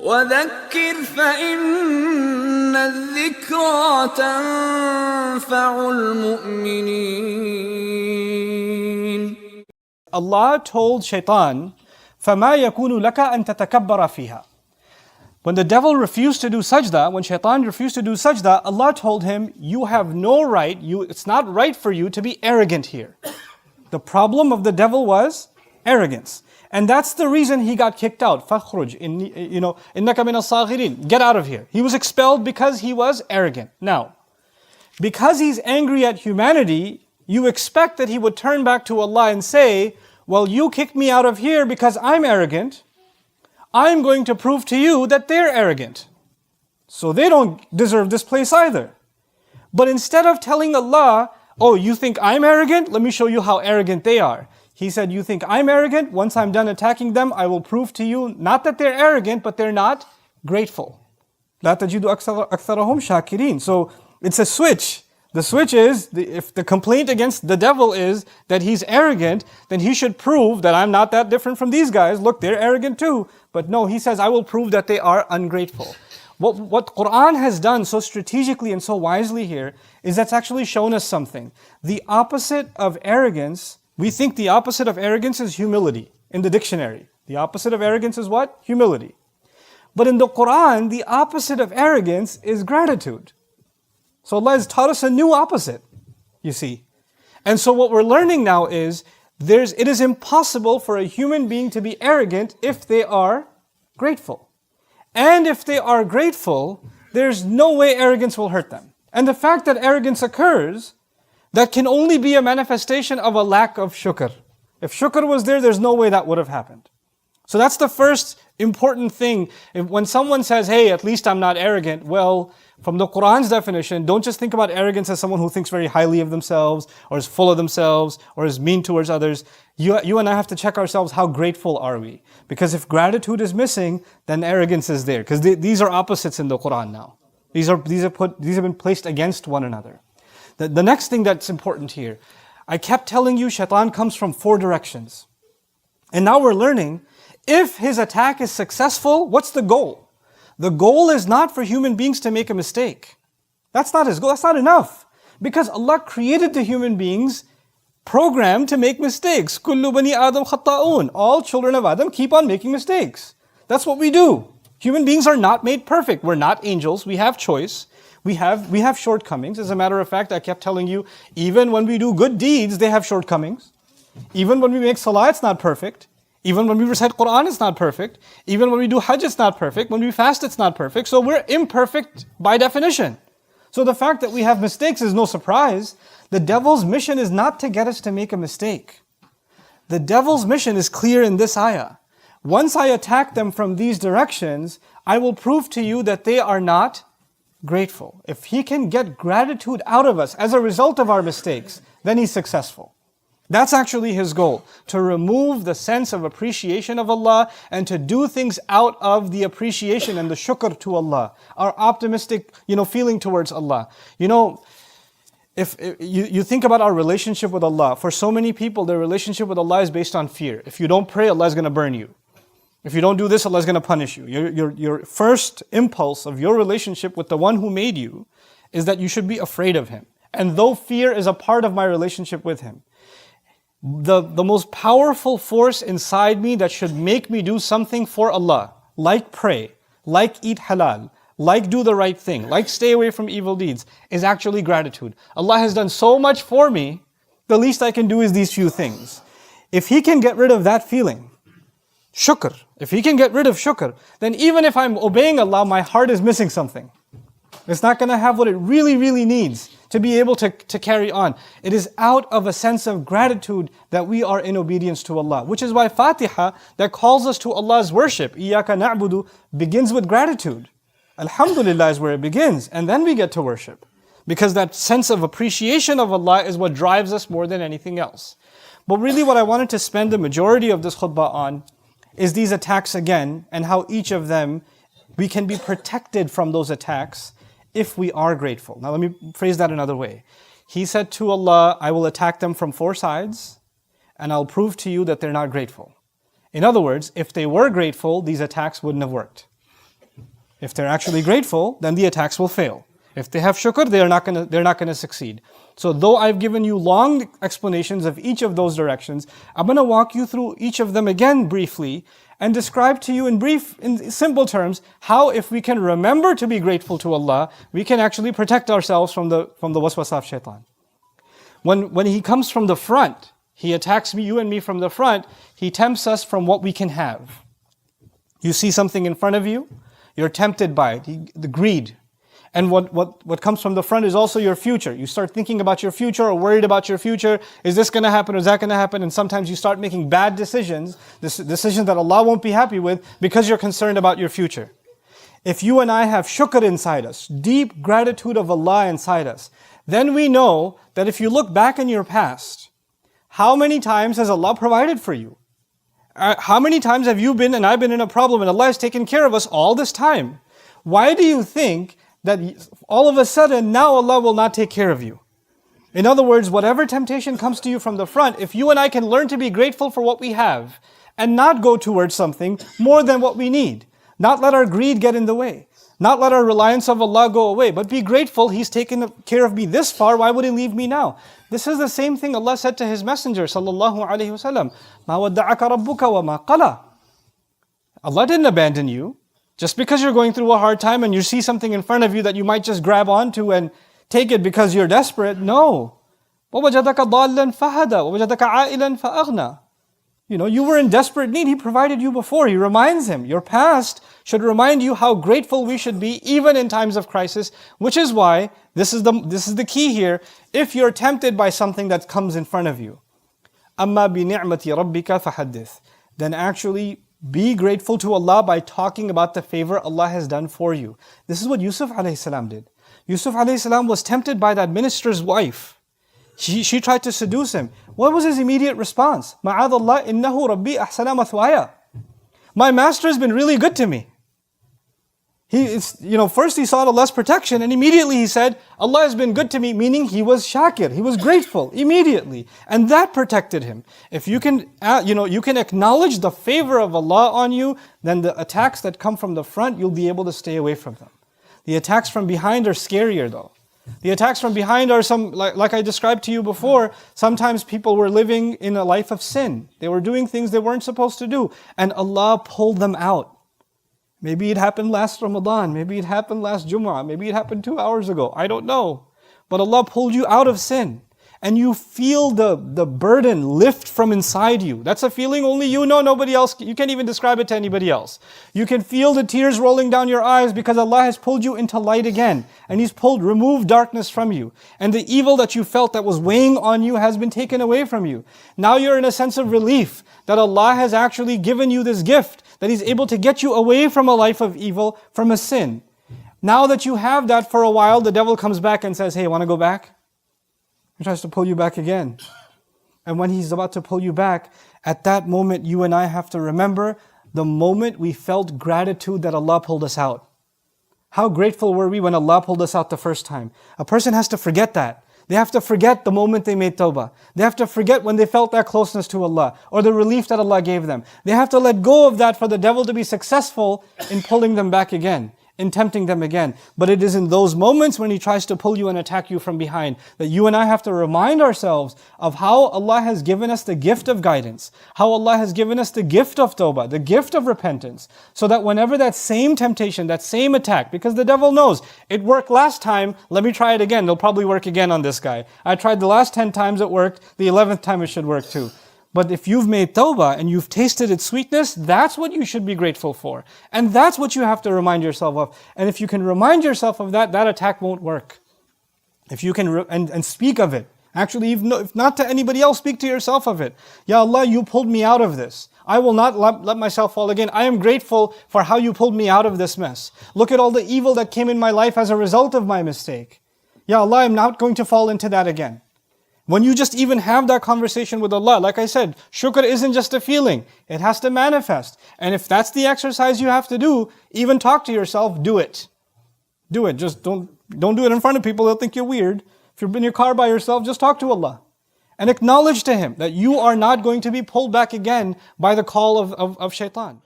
وذكر فإن الذكرى تنفع المؤمنين. Allah told Shaitan, فَمَا يَكُونُ لَكَ أَن تَتَكَبَّرَ فِيهَا. When the devil refused to do sajda, when Shaitan refused to do sajda, Allah told him, you have no right, it's not right for you to be arrogant here. The problem of the devil was arrogance. And that's the reason he got kicked out. فَخْرُجْ إِنَّكَ مِنَ الصَّاغِرِينَ. Get out of here. He was expelled because he was arrogant. Now, because he's angry at humanity, you expect that he would turn back to Allah and say, well, you kicked me out of here because I'm arrogant. I'm going to prove to you that they're arrogant. So they don't deserve this place either. But instead of telling Allah, oh, you think I'm arrogant? Let me show you how arrogant they are. He said, you think I'm arrogant? Once I'm done attacking them, I will prove to you, not that they're arrogant, but they're not grateful. لَا تَجِدُ أَكْثَرَهُمْ شَاكِرِينَ. So it's a switch. The switch is, if the complaint against the devil is that he's arrogant, then he should prove that I'm not that different from these guys. Look, they're arrogant too. But no, he says, I will prove that they are ungrateful. What Qur'an has done so strategically and so wisely here is that's actually shown us something. The opposite of arrogance, we think the opposite of arrogance is humility in the dictionary. The opposite of arrogance is what? Humility. But in the Qur'an, the opposite of arrogance is gratitude. So Allah has taught us a new opposite, you see. And so what we're learning now is, it is impossible for a human being to be arrogant if they are grateful. And if they are grateful, there's no way arrogance will hurt them. And the fact that arrogance occurs, that can only be a manifestation of a lack of shukr. If shukr was there, there's no way that would have happened. So that's the first important thing. When someone says, hey, at least I'm not arrogant, well, from the Qur'an's definition, don't just think about arrogance as someone who thinks very highly of themselves, or is full of themselves, or is mean towards others. You and I have to check ourselves, how grateful are we? Because if gratitude is missing, then arrogance is there. Because these are opposites in the Qur'an now. These have been placed against one another. The next thing that's important here, I kept telling you Shaitan comes from 4 directions. And now we're learning, if his attack is successful, what's the goal? The goal is not for human beings to make a mistake. That's not his goal, that's not enough. Because Allah created the human beings programmed to make mistakes. كُلُّ بَنِي آدَمْ خَطَّاءُونَ. All children of Adam keep on making mistakes. That's what we do. Human beings are not made perfect. We're not angels, we have choice. We have shortcomings. As a matter of fact, I kept telling you, even when we do good deeds, they have shortcomings. Even when we make salah, it's not perfect. Even when we recite Qur'an, it's not perfect. Even when we do Hajj, it's not perfect. When we fast, it's not perfect. So we're imperfect by definition. So the fact that we have mistakes is no surprise. The devil's mission is not to get us to make a mistake. The devil's mission is clear in this ayah. Once I attack them from these directions, I will prove to you that they are not grateful. If he can get gratitude out of us as a result of our mistakes, then he's successful. That's actually his goal, to remove the sense of appreciation of Allah and to do things out of the appreciation and the shukr to Allah, our optimistic, feeling towards Allah. If you think about our relationship with Allah, for so many people, their relationship with Allah is based on fear. If you don't pray, Allah is going to burn you. If you don't do this, Allah is going to punish you. Your first impulse of your relationship with the one who made you is that you should be afraid of Him. And though fear is a part of my relationship with Him, the most powerful force inside me that should make me do something for Allah, like pray, like eat halal, like do the right thing, like stay away from evil deeds, is actually gratitude. Allah has done so much for me, the least I can do is these few things. If He can get rid of that feeling, shukr, if He can get rid of shukr, then even if I'm obeying Allah, my heart is missing something. It's not going to have what it really, really needs to be able to carry on. It is out of a sense of gratitude that we are in obedience to Allah. Which is why Fatiha, that calls us to Allah's worship, إِيَّاكَ نَعْبُدُ, begins with gratitude. Alhamdulillah is where it begins, and then we get to worship. Because that sense of appreciation of Allah is what drives us more than anything else. But really what I wanted to spend the majority of this khutbah on is these attacks again, and how each of them, we can be protected from those attacks if we are grateful. Now let me phrase that another way. He said to Allah, I will attack them from 4 sides, and I'll prove to you that they're not grateful. In other words, if they were grateful, these attacks wouldn't have worked. If they're actually grateful, then the attacks will fail. If they have shukr, they're not going to succeed. So though I've given you long explanations of each of those directions, I'm going to walk you through each of them again briefly and describe to you in simple terms, how if we can remember to be grateful to Allah, we can actually protect ourselves from the waswasa of shaitan. When he comes from the front, he attacks you and me from the front, he tempts us from what we can have. You see something in front of you, you're tempted by it, the greed. And what comes from the front is also your future. You start thinking about your future or worried about your future. Is this going to happen or is that going to happen? And sometimes you start making bad decisions, decisions that Allah won't be happy with because you're concerned about your future. If you and I have shukr inside us, deep gratitude of Allah inside us, then we know that if you look back in your past, how many times has Allah provided for you? How many times have you been and I've been in a problem and Allah has taken care of us all this time? Why do you think that all of a sudden now Allah will not take care of you? In other words, whatever temptation comes to you from the front, if you and I can learn to be grateful for what we have and not go towards something more than what we need, not let our greed get in the way, not let our reliance of Allah go away, but be grateful, He's taken care of me this far, why would He leave me now? This is the same thing Allah said to His Messenger sallallahu alaihi wasallam, مَا وَدَّعَكَ رَبُّكَ وَمَا قَلَى. Allah didn't abandon you. Just because you're going through a hard time and you see something in front of you that you might just grab onto and take it because you're desperate, no. وَوَجَدَكَ ضَالًّا فَهَدَى وَوَجَدَكَ عَائِلًا فَأَغْنَى. You were in desperate need, He provided you before. He reminds him. Your past should remind you how grateful we should be even in times of crisis, which is why, this is the key here, if you're tempted by something that comes in front of you, أَمَّا بِنِعْمَةِ رَبِّكَ فَحَدِّثْ, then actually be grateful to Allah by talking about the favor Allah has done for you. This is what Yusuf alayhi salam did. Yusuf alayhi salam was tempted by that minister's wife. She tried to seduce him. What was his immediate response? مَعَاذَ اللَّهِ إِنَّهُ رَبِّي أَحْسَنَ مَثْوَايَ. My master has been really good to me. First he sought Allah's protection and immediately he said, Allah has been good to me, meaning he was shakir, he was grateful immediately. And that protected him. If you can, you can acknowledge the favor of Allah on you, then the attacks that come from the front, you'll be able to stay away from them. The attacks from behind are scarier though. The attacks from behind are like I described to you before, sometimes people were living in a life of sin. They were doing things they weren't supposed to do. And Allah pulled them out. Maybe it happened last Ramadan, maybe it happened last Jumu'ah, maybe it happened 2 hours ago, I don't know. But Allah pulled you out of sin. And you feel the burden lift from inside you. That's a feeling only you know, nobody else, you can't even describe it to anybody else. You can feel the tears rolling down your eyes because Allah has pulled you into light again. And He's removed darkness from you. And the evil that you felt that was weighing on you has been taken away from you. Now you're in a sense of relief that Allah has actually given you this gift, that He's able to get you away from a life of evil, from a sin. Now that you have that for a while, the devil comes back and says, hey, want to go back? He tries to pull you back again. And when he's about to pull you back, at that moment you and I have to remember the moment we felt gratitude that Allah pulled us out. How grateful were we when Allah pulled us out the first time? A person has to forget that. They have to forget the moment they made tawbah. They have to forget when they felt that closeness to Allah or the relief that Allah gave them. They have to let go of that for the devil to be successful in pulling them back again, in tempting them again. But it is in those moments when he tries to pull you and attack you from behind that you and I have to remind ourselves of how Allah has given us the gift of guidance, how Allah has given us the gift of tawbah, the gift of repentance, so that whenever that same temptation, that same attack, because the devil knows, it worked last time, let me try it again, it'll probably work again on this guy. I tried the last 10 times it worked, the 11th time it should work too. But if you've made tawbah and you've tasted its sweetness, that's what you should be grateful for. And that's what you have to remind yourself of. And if you can remind yourself of that, that attack won't work. If you can, and speak of it. Actually, if not to anybody else, speak to yourself of it. Ya Allah, you pulled me out of this. I will not let myself fall again. I am grateful for how you pulled me out of this mess. Look at all the evil that came in my life as a result of my mistake. Ya Allah, I'm not going to fall into that again. When you just even have that conversation with Allah, like I said, shukr isn't just a feeling. It has to manifest. And if that's the exercise you have to do, even talk to yourself, do it. Do it. Just don't do it in front of people. They'll think you're weird. If you're in your car by yourself, just talk to Allah. And acknowledge to Him that you are not going to be pulled back again by the call of shaitan.